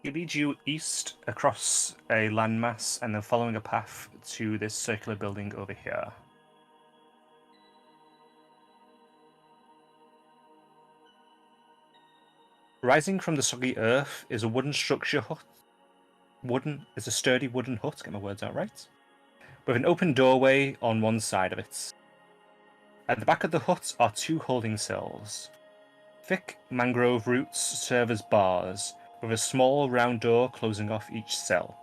It leads you east across a landmass and then following a path to this circular building over here. Rising from the soggy earth is a wooden structure hut. It's a sturdy wooden hut, get my words out right, with an open doorway on one side of it. At the back of the hut are two holding cells. Thick mangrove roots serve as bars, with a small round door closing off each cell.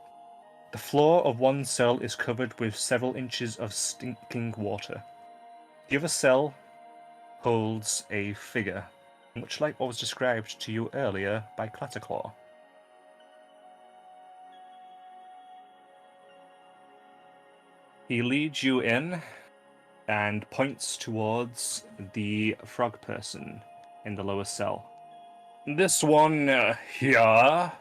The floor of one cell is covered with several inches of stinking water. The other cell holds a figure, much like what was described to you earlier by Clatterclaw. He leads you in and points towards the frog person in the lower cell. This one here.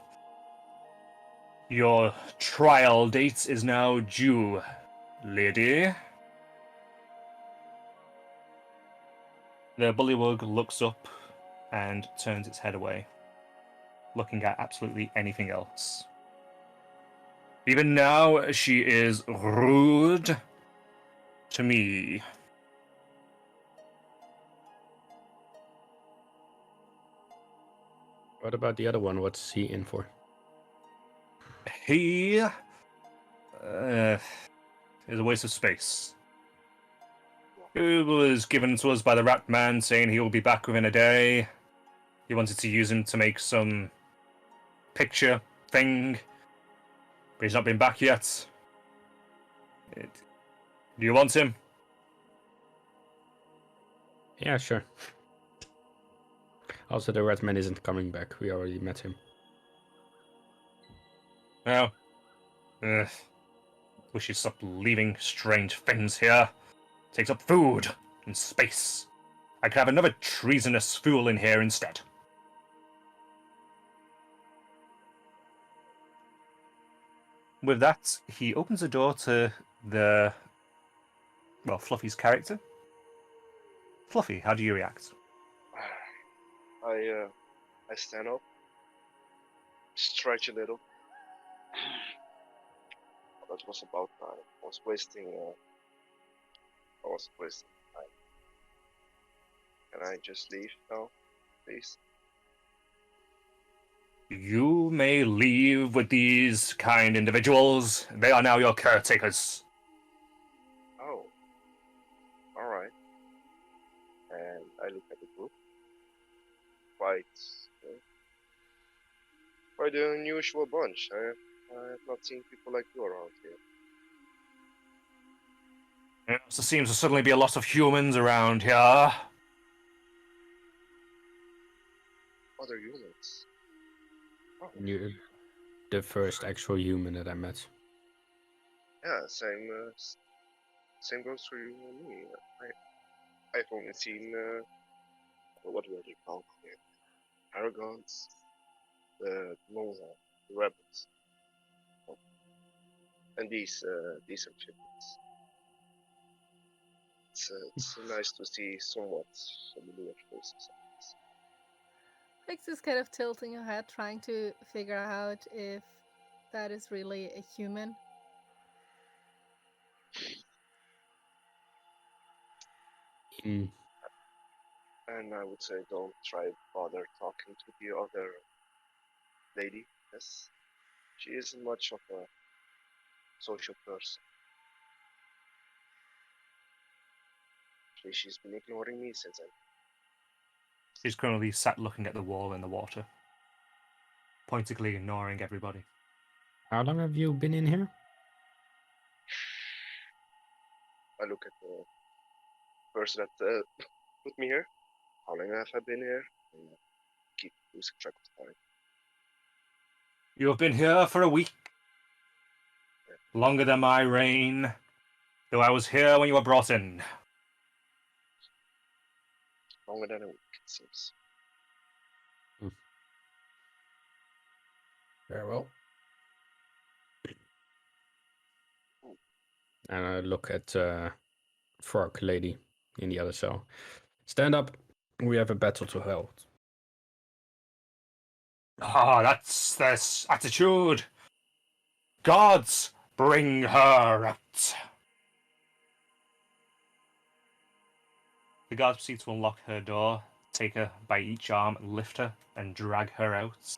Your trial date is now due, lady. The bullywug looks up and turns its head away, looking at absolutely anything else. Even now, she is rude to me. What about the other one? What's he in for? He is a waste of space. It was given to us by the Rat Man, saying he will be back within a day. He wanted to use him to make some picture thing, but he's not been back yet. Do you want him? Yeah, sure. Also, the red man isn't coming back. We already met him. No. Wish you'd stop leaving strange things here. Takes up food and space. I could have another treasonous fool in here instead. With that, he opens the door to Fluffy's character. Fluffy, how do you react? I stand up, stretch a little. That was about time. I was wasting time. Can I just leave now, please? You may leave with these kind individuals. They are now your caretakers. Oh, all right. And I look at the group. Quite an unusual bunch. I have not seen people like you around here. There seems to suddenly be a lot of humans around here. Other humans. Oh. You're the first actual human that I met. Yeah, same goes for you and me. I've only seen what were they called? Arrogance, the Monza, the rebels, and these amphibians. It's nice to see somewhat familiar faces. Lex is kind of tilting her head, trying to figure out if that is really a human. Mm. And I would say don't bother talking to the other lady, yes. She isn't much of a social person. Actually, she's been ignoring me since then. She's currently sat looking at the wall in the water, pointedly ignoring everybody. How long have you been in here? I look at the person that put me here. How long have I been here? And keep losing track of time. You have been here for a week. Longer than my reign. Though I was here when you were brought in. Longer than a week, it seems. Very well. And I look at Frog Lady in the other cell. Stand up. We have a battle to hold. Ah, that's this attitude. Gods, bring her out. The guards proceed to unlock her door, take her by each arm, lift her, and drag her out.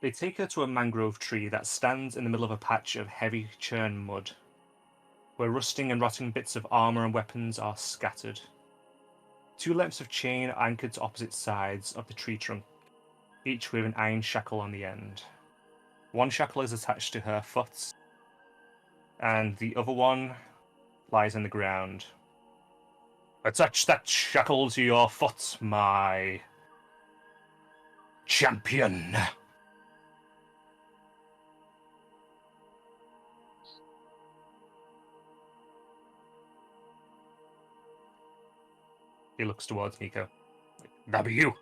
They take her to a mangrove tree that stands in the middle of a patch of heavy churn mud, where rusting and rotting bits of armor and weapons are scattered. 2 lengths of chain are anchored to opposite sides of the tree trunk, each with an iron shackle on the end. One shackle is attached to her foot, and the other one lies in the ground. Attach that shackle to your foot, my champion. He looks towards Nico. That be you.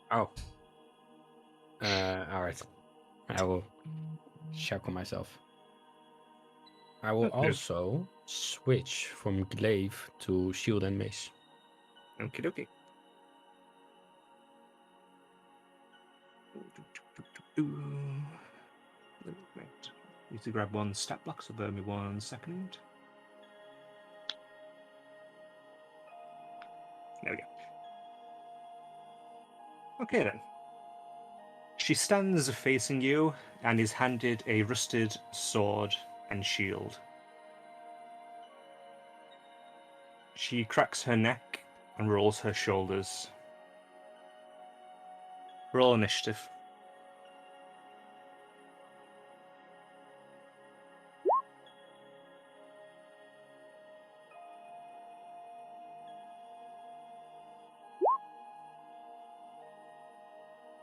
Oh. Alright. I will shackle myself. I will Okay. also switch from glaive to shield and mace. Okie dokie. Right. Need to grab one stat block, so bear me 1 second. There we go. Okay then. She stands facing you and is handed a rusted sword and shield. She cracks her neck and rolls her shoulders. Roll initiative.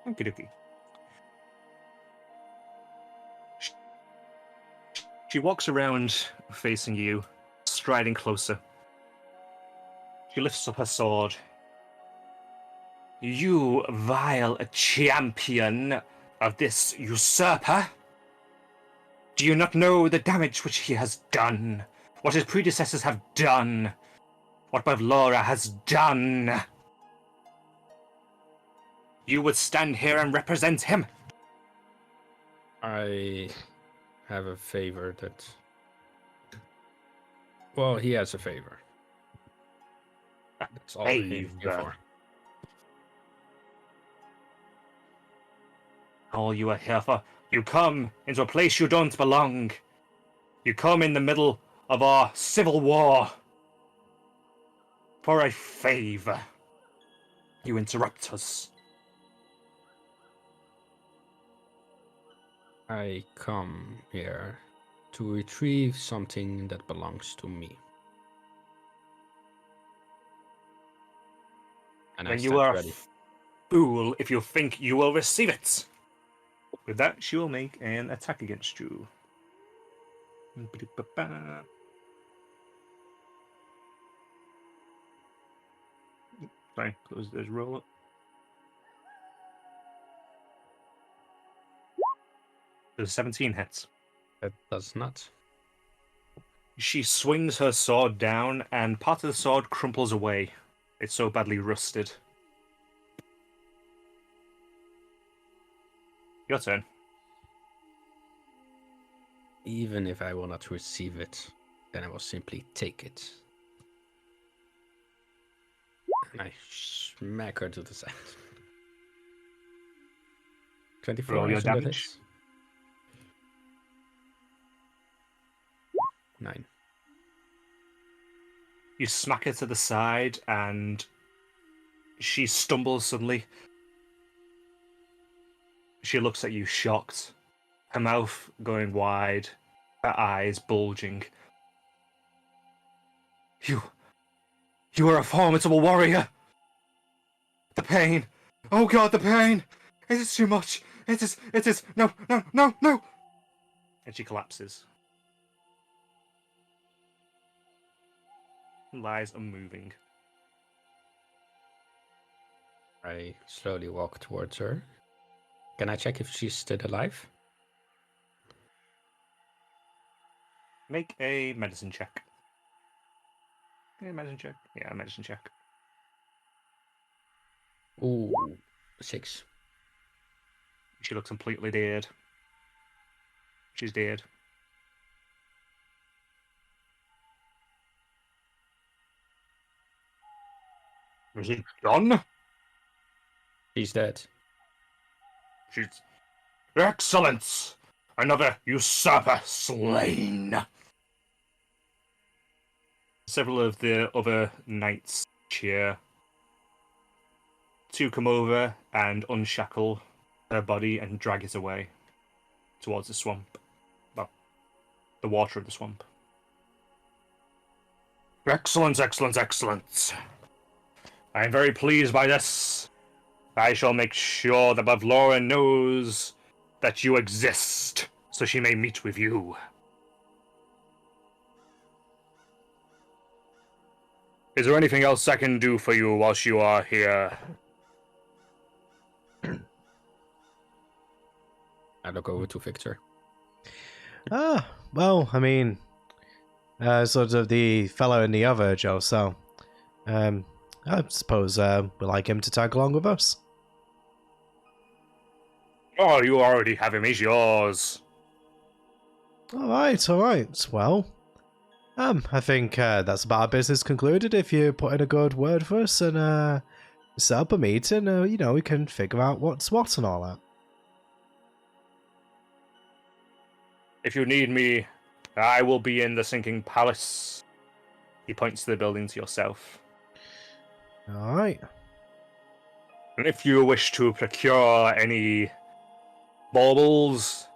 Okie dokie. She walks around facing you, striding closer. She lifts up her sword. You vile champion of this usurper! Do you not know the damage which he has done? What his predecessors have done? What Bavlora has done? You would stand here and represent him? I have a favor that... Well, he has a favor. That's all I'm here Favor. for. All you are here for. You come into a place you don't belong. You come in the middle of our civil war. For a favor. You interrupt us. I come here to retrieve something that belongs to me. And I Then you stand are ready. a fool if you think you will receive it. With that, she will make an attack against you. Sorry, close this roll up. There's 17 hits. That does not. She swings her sword down, and part of the sword crumples away. It's so badly rusted. Your turn. Even if I will not receive it, then I will simply take it. And I smack her to the side. 24. Roll I your assume that damage. hits. 9. You smack her to the side, and she stumbles suddenly. She looks at you shocked, her mouth going wide, her eyes bulging. You are a formidable warrior! The pain! Oh god, the pain! It is too much! It is, no! And she collapses. Lies unmoving. I slowly walk towards her. Can I check if she's still alive? Make a medicine check. Yeah, medicine check. Ooh, 6. She looks completely dead. She's dead. Is he done? She's dead. She's... Excellence! Another usurper slain! Several of the other knights cheer. 2 come over and unshackle her body and drag it away towards the swamp. Well, the water of the swamp. Excellent, excellent, excellent. I am very pleased by this. I shall make sure that Bavlora knows that you exist, so she may meet with you. Is there anything else I can do for you whilst you are here? I look over to Victor. Well, I mean, sort of the fellow in the other Joe, so I suppose we'd like him to tag along with us. Oh, you already have him. He's yours. All right. Well, I think that's about our business concluded. If you put in a good word for us and set up a meeting, we can figure out what's what and all that. If you need me, I will be in the sinking palace. He points to the building to yourself. All right. And if you wish to procure any baubles,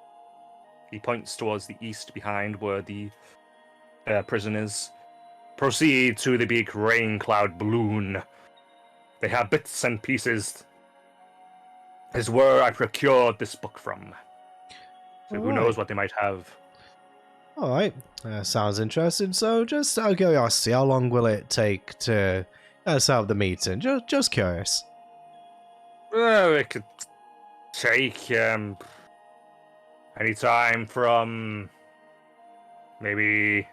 he points towards the east behind where the prison is. Proceed to the big rain cloud balloon. They have bits and pieces. Is where I procured this book from. So who knows what they might have. All right. Sounds interesting. So just out of curiosity, how long will it take to set up the meeting? Just curious. It could take any time from maybe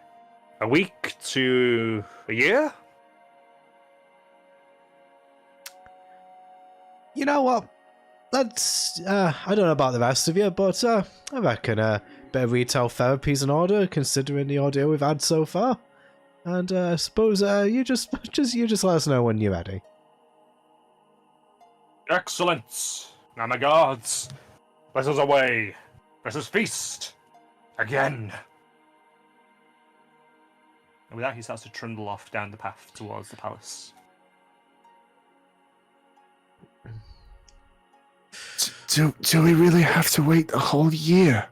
a week to a year. You know what? That's I don't know about the rest of you, but I reckon a bit of retail therapy's in order, considering the ordeal we've had so far. And I suppose you just let us know when you're ready. Excellent. Now, my gods, let us away. Let us feast again. And with that, he starts to trundle off down the path towards the palace. Do we really have to wait a whole year?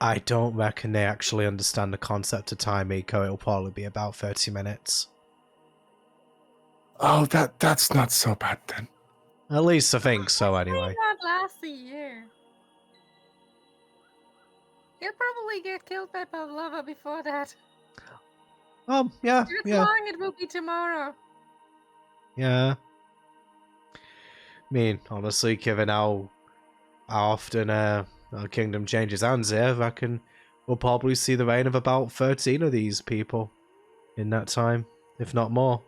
I don't reckon they actually understand the concept of time eco. It'll probably be about 30 minutes. Oh, that's not so bad then. At least I think so, anyway. Might not last a year. He'll probably get killed by Pavlova before that. Yeah, Just yeah. long it will be tomorrow. Yeah. I mean, honestly, given how often our kingdom changes hands here, I reckon we'll probably see the reign of about 13 of these people in that time, if not more.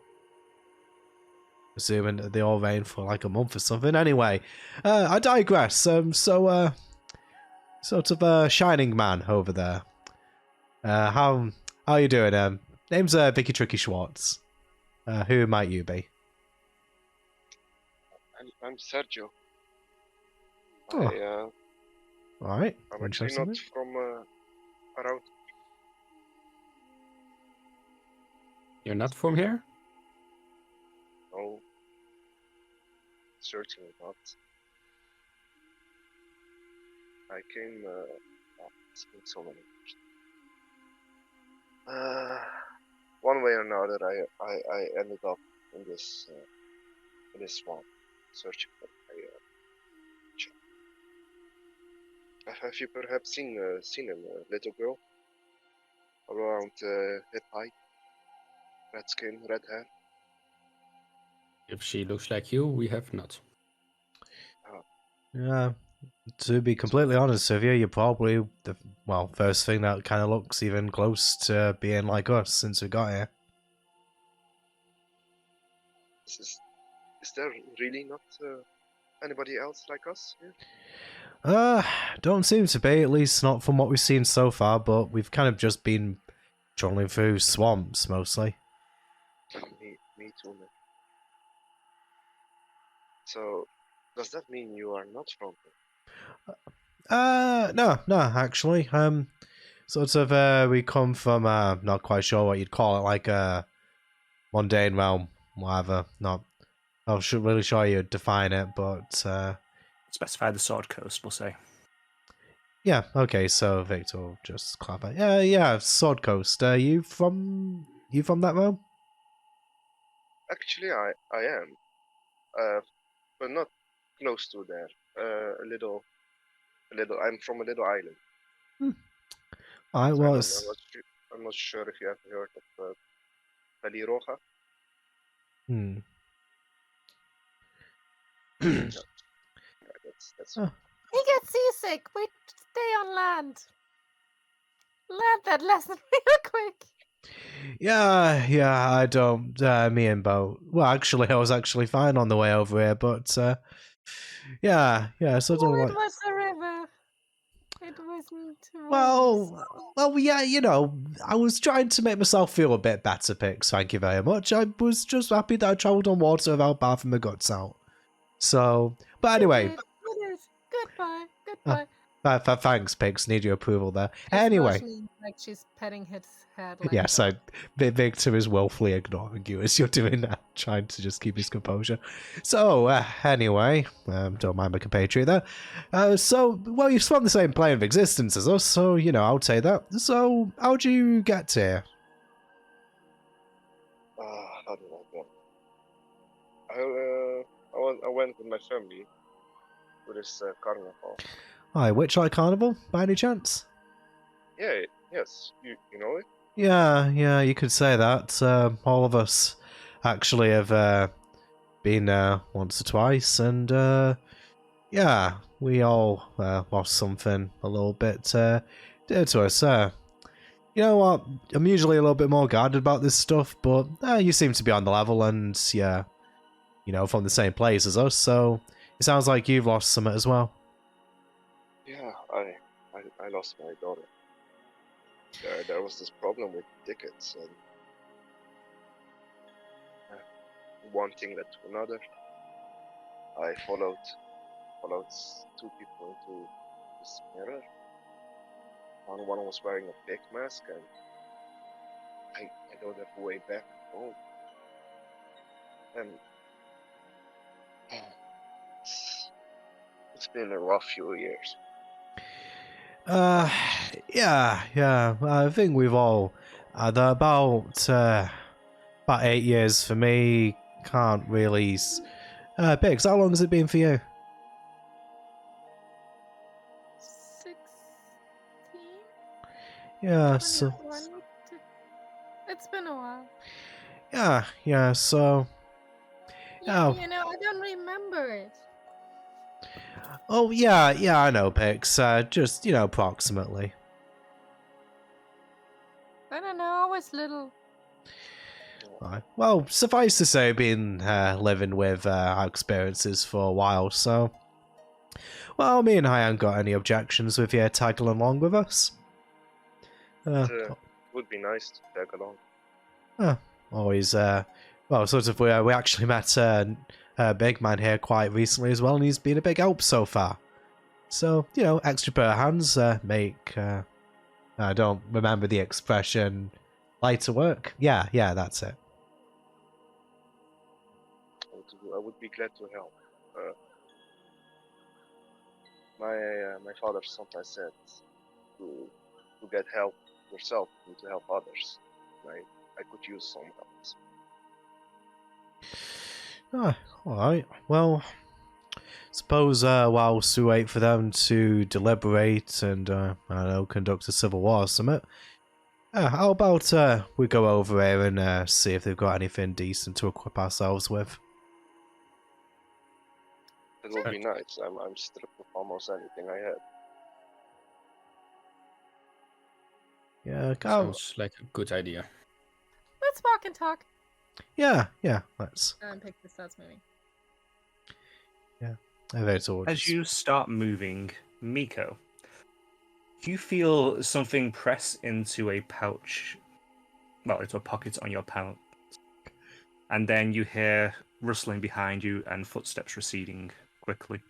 Assuming that they all reign for like a month or something. Anyway, I digress. Sort of shining man over there. How are you doing? Name's Vicky Tricky Schwartz. Who might you be? I'm Sergio. Oh. Alright. I'm actually not from around. You're not from here? No, certainly not. I came. It's been so many years. One way or another, I ended up in this swamp, searching for my child. Have you perhaps seen a little girl around hip height, red skin, red hair? If she looks like you, we have not. Yeah. To be completely honest with you, you're probably the first thing that kind of looks even close to being like us since we got here. This Is there really not anybody else like us here? Don't seem to be, at least not from what we've seen so far, but we've kind of just been trolling through swamps mostly. Me too, man. So, does that mean you are not from here? No, actually. Sort of, we come from, not quite sure what you'd call it, like a mundane realm, whatever. Not really sure you'd define it, but, Specify the Sword Coast, we'll say. yeah, okay, so Victor will just clarify. Yeah, Sword Coast. You from that realm? Actually, I am. But not close to there. A little. I'm from a little island. Alright, So well, I'm not sure if you have heard of Pelirroja. That's Oh. He gets seasick. We stay on land. Learn that lesson real quick. Yeah, I don't, me and Bo, well, actually, I was actually fine on the way over here, but, yeah, so don't It like... was a river. It wasn't. Well, yeah, you know, I was trying to make myself feel a bit better, Pix, thank you very much. I was just happy that I travelled on water without bathing my guts out. So, but anyway... It is. Goodbye. Thanks, Pix, need your approval there. She's Anyway... motioning like she's petting his head. Like Yes, Victor is woefully ignoring you as you're doing that, trying to just keep his composure. So, anyway, don't mind my compatriot there. So, well, you've spawned the same plane of existence as us, so, you know, I'll say that. So, how'd you get here? how did I go? I went with my family to this carnival. Hi, Witchlight Carnival, by any chance? Yes, you know it? Yeah, you could say that. All of us actually have been once or twice, and yeah, we all lost something a little bit dear to us. You know what? I'm usually a little bit more guarded about this stuff, but you seem to be on the level, and yeah, you know, from the same place as us, so it sounds like you've lost something as well. Yeah, I lost my daughter. There was this problem with tickets, and one thing led to another. I followed two people into this mirror. One was wearing a pig mask, and I know that way back home. And it's been a rough few years. Yeah. I think we've all about 8 years for me. Can't really. Biggs, how long has it been for you? 16. Yeah, so. It's been a while. Yeah. So. Yeah, you know, I don't remember it. Oh yeah, I know, Pix. Just approximately. I don't know. I was little. Right. Well, suffice to say, been living with our experiences for a while, so. Well, me and I haven't got any objections with you tagging along with us. It would be nice to tag along. Always, well, sort of, we actually met a big man here quite recently as well, and he's been a big help so far. So, extra pair of hands make, I don't remember the expression, lighter work. Yeah, that's it. I would be glad to help. My father sometimes said to get help yourself and to help others. I could use some help. Alright. Well, suppose whilst we wait for them to deliberate and, I don't know, conduct a civil war or something, how about we go over here and see if they've got anything decent to equip ourselves with? It would be nice. I'm stripped of almost anything I had. Yeah, Sounds like a good idea. Let's walk and talk. Yeah, let's. Pick the stats moving. I veer towards. As you start moving, Miko, you feel something press into a pouch. Well, into a pocket on your pant. And then you hear rustling behind you and footsteps receding quickly.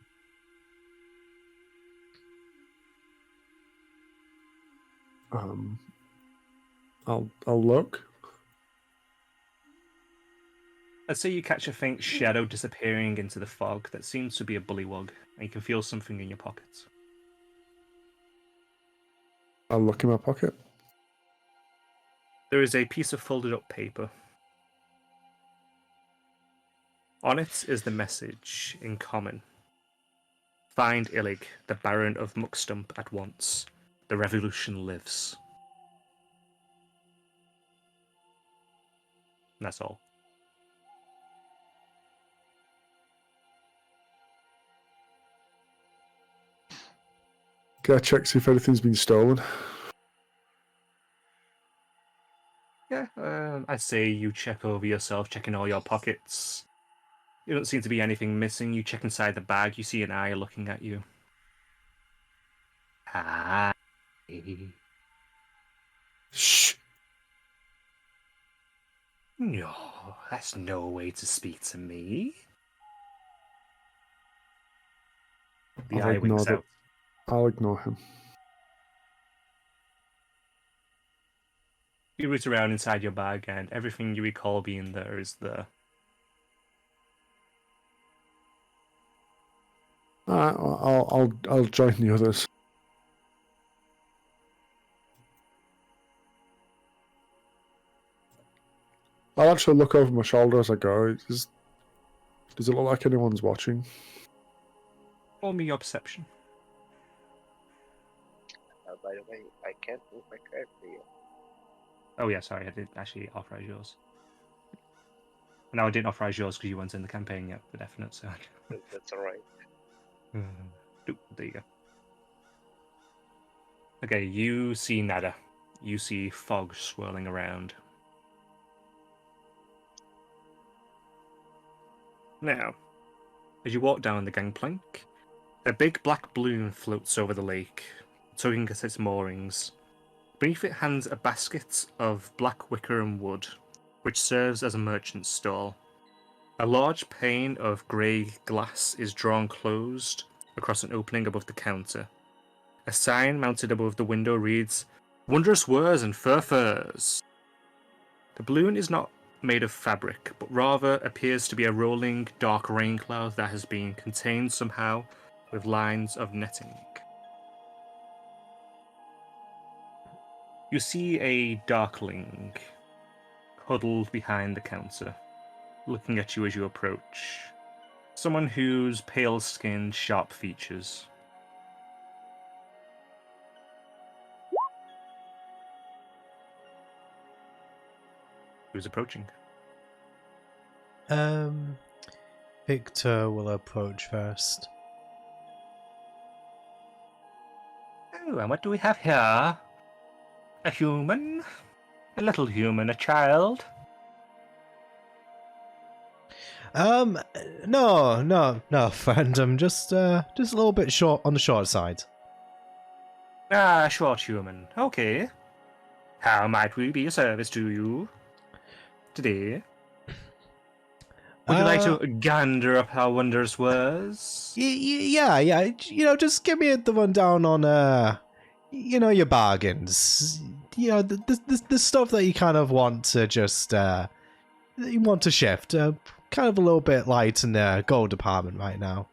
I'll look. I'd say you catch a faint shadow disappearing into the fog that seems to be a bullywug, and you can feel something in your pockets. I'll look in my pocket. There is a piece of folded up paper. On it is the message in common. Find Illig, the Baron of Muckstump, at once. The revolution lives. And that's all. Can I check see if anything's been stolen? Yeah, I'd say you check over yourself, checking all your pockets. You don't seem to be anything missing. You check inside the bag, you see an eye looking at you. Hi. Shh. No, that's no way to speak to me. The I'll eye ignore winks that. out. I'll ignore him. You root around inside your bag, and everything you recall being there is there. Alright, I'll join the others. I'll actually look over my shoulder as I go. Does it look like anyone's watching? Roll me your perception. By the way, I can't move my character yet. Oh yeah, sorry, I did actually authorize yours. No, I didn't authorize yours because you weren't in the campaign yet, for definite, so... That's alright. Oop, there you go. Okay, you see nada. You see fog swirling around. Now, as you walk down the gangplank, a big black balloon floats over the lake, tugging at its moorings. Beneath it hangs a basket of black wicker and wood, which serves as a merchant's stall. A large pane of grey glass is drawn closed across an opening above the counter. A sign mounted above the window reads, "Wondrous Wares and Furs." The balloon is not made of fabric, but rather appears to be a rolling dark rain cloud that has been contained somehow with lines of netting. You see a darkling huddled behind the counter, looking at you as you approach. Someone whose pale skin, sharp features. Who's approaching? Victor will approach first. Oh, and what do we have here? A human? A little human, a child? No, friend. I'm just a little bit short on the short side. Ah, short human. Okay. How might we be of service to you today? Would you like to gander up our wondrous wares? Yeah. Just give me the rundown on your bargains. The stuff that you kind of want to just you want to shift. Kind of a little bit light in the gold department right now.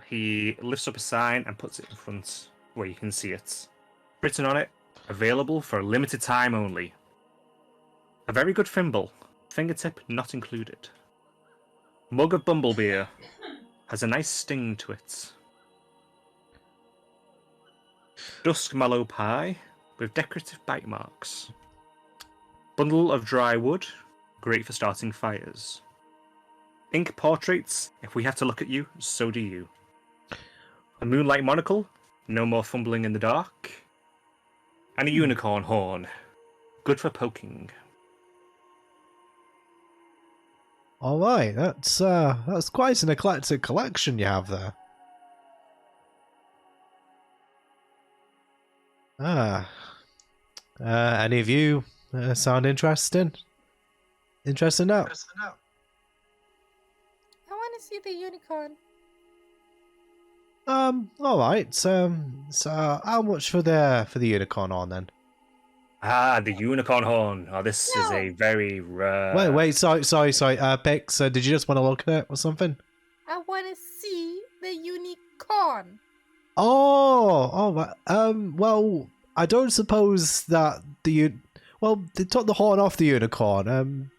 He lifts up a sign and puts it in front where you can see it. Written on it, available for a limited time only. A very good thimble, fingertip not included. Mug of bumblebeer, has a nice sting to it. Dusk mallow pie, with decorative bite marks. Bundle of dry wood, great for starting fires. Ink portraits, if we have to look at you, so do you. A moonlight monocle, no more fumbling in the dark. And a unicorn horn, good for poking. All right, that's quite an eclectic collection you have there. Ah, any of you sound interesting? Interested now? I want to see the unicorn. All right. So how much for the unicorn horn then? Ah, the unicorn horn. Oh, this is a No. very rare. Wait. Sorry. Pix, did you just want to look at it or something? I want to see the unicorn. Oh, well, I don't suppose that they took the horn off the unicorn.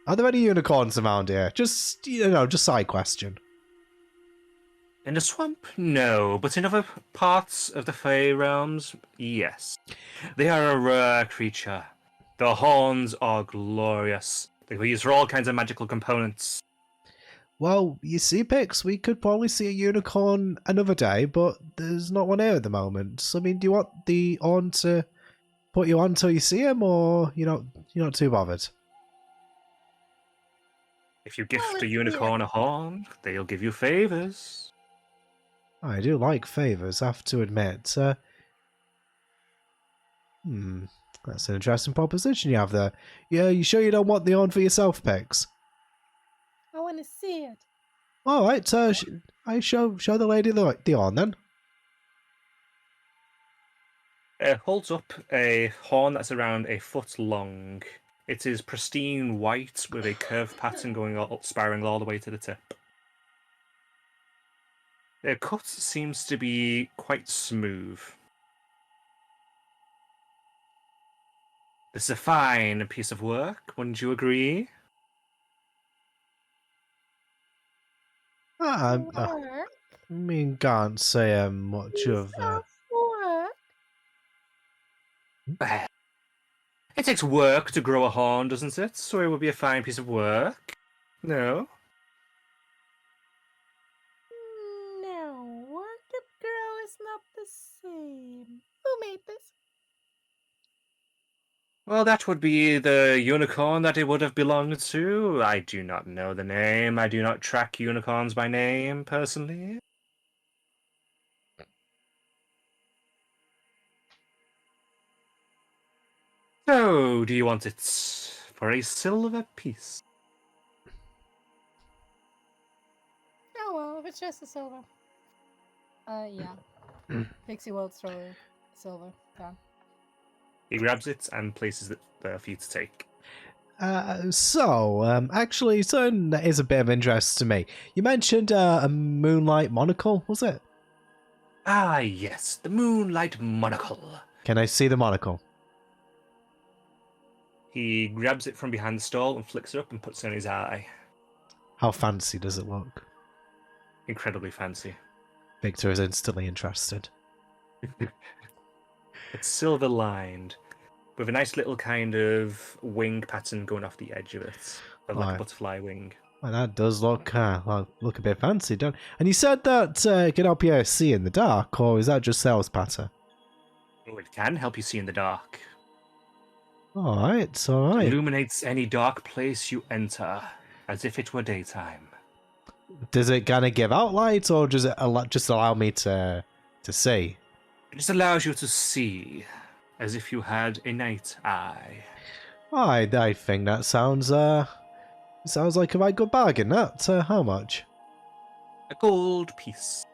Are there any unicorns around here? Just, just side question. In the swamp, no, but in other parts of the Fey realms, yes. They are a rare creature. The horns are glorious. They were used for all kinds of magical components. Well, you see, Pix, we could probably see a unicorn another day, but there's not one here at the moment. So, I mean, do you want the horn to put you on until you see him, or you're not too bothered? If you gift let's a see it. unicorn a horn, they'll give you favors. I do like favours, I have to admit. That's an interesting proposition you have there. Yeah, you sure you don't want the horn for yourself, Pix? I want to see it. All right, I show the lady the horn then. It holds up a horn that's around a foot long. It is pristine white with a curved pattern going spiraling all the way to the tip. The cut seems to be quite smooth. This is a fine piece of work, wouldn't you agree? I Work. mean, can't say much of. Work. It takes work to grow a horn, doesn't it? So it would be a fine piece of work. No? No, work and grow is not the same. Who made this? Well, that would be the unicorn that it would have belonged to. I do not know the name. I do not track unicorns by name, personally. So, do you want it for a silver piece? Oh well, if it's just a silver. Yeah. Pixie will throw silver down. He grabs it and places it there for you to take. Actually, something that is a bit of interest to me. You mentioned a moonlight monocle, was it? Ah, yes, the moonlight monocle. Can I see the monocle? He grabs it from behind the stall and flicks it up and puts it on his eye. How fancy does it look? Incredibly fancy. Victor is instantly interested. It's silver lined, with a nice little kind of wing pattern going off the edge of it, like Right. a butterfly wing. Well, that does look a bit fancy, don't? And you said that it can help you see in the dark, or is that just sales patter? Oh, it can help you see in the dark. All right. Illuminates any dark place you enter, as if it were daytime. Does it kind of give out light, or does it just allow me to see? It just allows you to see, as if you had a night eye. I think that sounds like a right good bargain. That how much? A gold piece.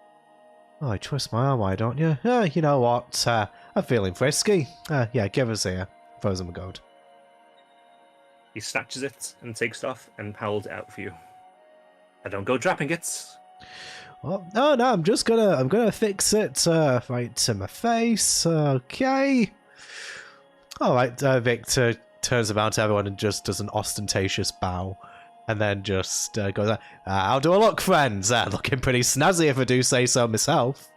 Oh, I twist my arm, why don't you? You know what? I'm feeling frisky. Yeah, give us here. Throws him a gold. He snatches it and takes it off and holds it out for you. I don't go dropping it. Well, no, I'm gonna fix it right to my face. Okay. All right. Victor turns around to everyone and just does an ostentatious bow, and then just goes, "How do I look, friends? Looking pretty snazzy, if I do say so myself."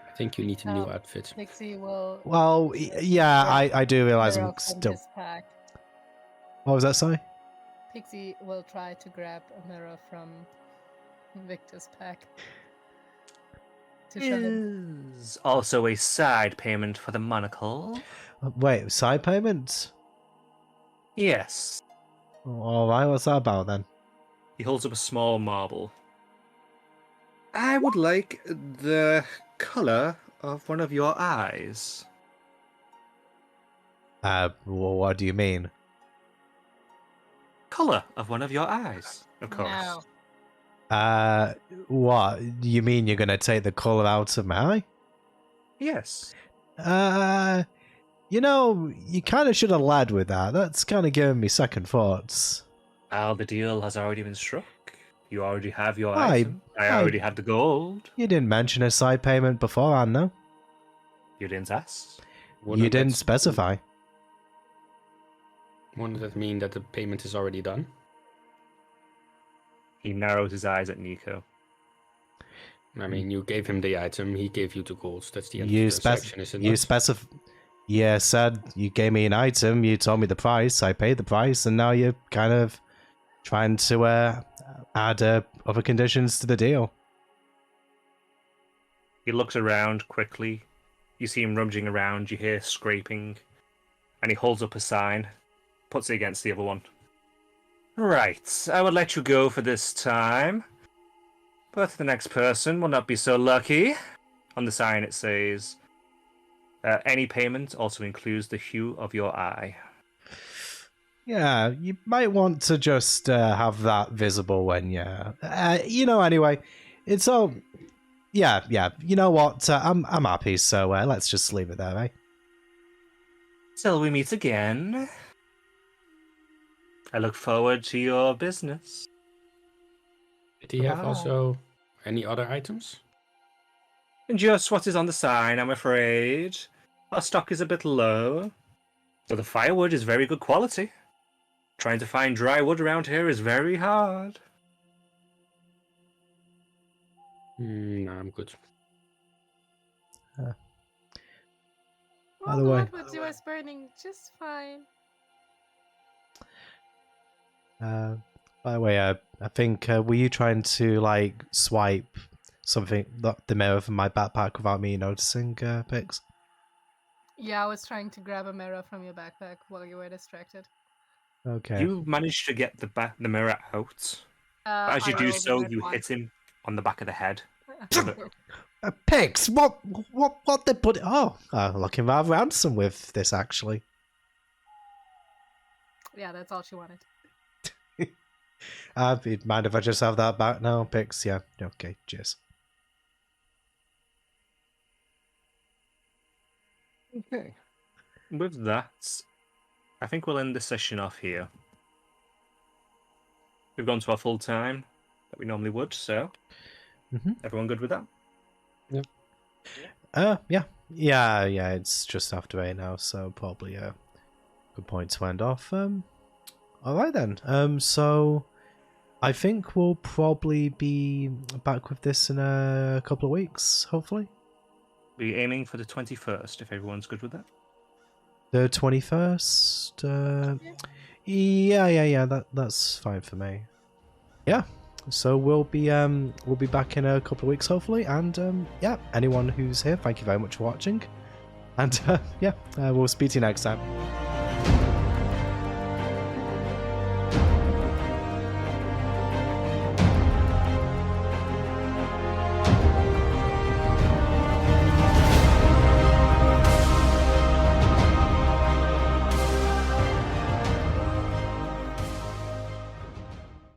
I think you need a new outfit. Pixie will. Well, yeah, I do realize mirror I'm from still. his pack. What was that? Sorry. Pixie will try to grab a mirror from Victor's pack. To show him. Is also a side payment for the monocle. Wait, side payments? Yes. All right, what's that about then? He holds up a small marble. I would like the color of one of your eyes. Well, what do you mean? Color of one of your eyes, of course. No. What? You mean you're gonna take the color out of my eye? Yes. You know, you kind of should have led with that. That's kind of giving me second thoughts. Well, the deal has already been struck. You already have your I- item. I already have the gold. You didn't mention a side payment beforehand, no? You didn't ask. You Wouldn't didn't that- specify. Wouldn't that mean that the payment is already done? He narrows his eyes at Nico. I mean, you gave him the item, he gave you the gold. That's the end You of the transaction, isn't you it? specify. Yeah, said you gave me an item. You told me the price. I paid the price, and now you're kind of trying to add other conditions to the deal. He looks around quickly. You see him rummaging around. You hear scraping. And he holds up a sign. Puts it against the other one. Right, I will let you go for this time. But the next person will not be so lucky. On the sign it says, any payment also includes the hue of your eye. Yeah, you might want to just have that visible when you... anyway, it's all... Yeah, you know what? I'm happy, so let's just leave it there, eh? Till we meet again. I look forward to your business. Did he have Wow. also any other items? And just what is on the sign, I'm afraid. Our stock is a bit low. But the firewood is very good quality. Trying to find dry wood around here is very hard. No, I'm good. By Well, the the way- wood was burning just fine. By the way, I think were you trying to like swipe something the mirror from my backpack without me noticing, Pix? Yeah, I was trying to grab a mirror from your backpack while you were distracted. Okay. You manage to get the mirror out. As you I do rolled a so, red you one. hit him on the back of the head. Pix, what they put? Oh, looking rather handsome with this actually. Yeah, that's all she wanted. Mind if I just have that back now, Pix? Yeah. Okay. Cheers. Okay. With that, I think we'll end the session off here. We've gone to our full time that we normally would, so everyone good with that? Yeah. It's just after 8 now, so probably a good point to end off. All right then. So I think we'll probably be back with this in a couple of weeks, hopefully. We're aiming for the 21st, if everyone's good with that. The 21st. Yeah. That's fine for me. Yeah. So we'll be back in a couple of weeks, hopefully. And yeah, anyone who's here, thank you very much for watching. And yeah, we'll speak to you next time.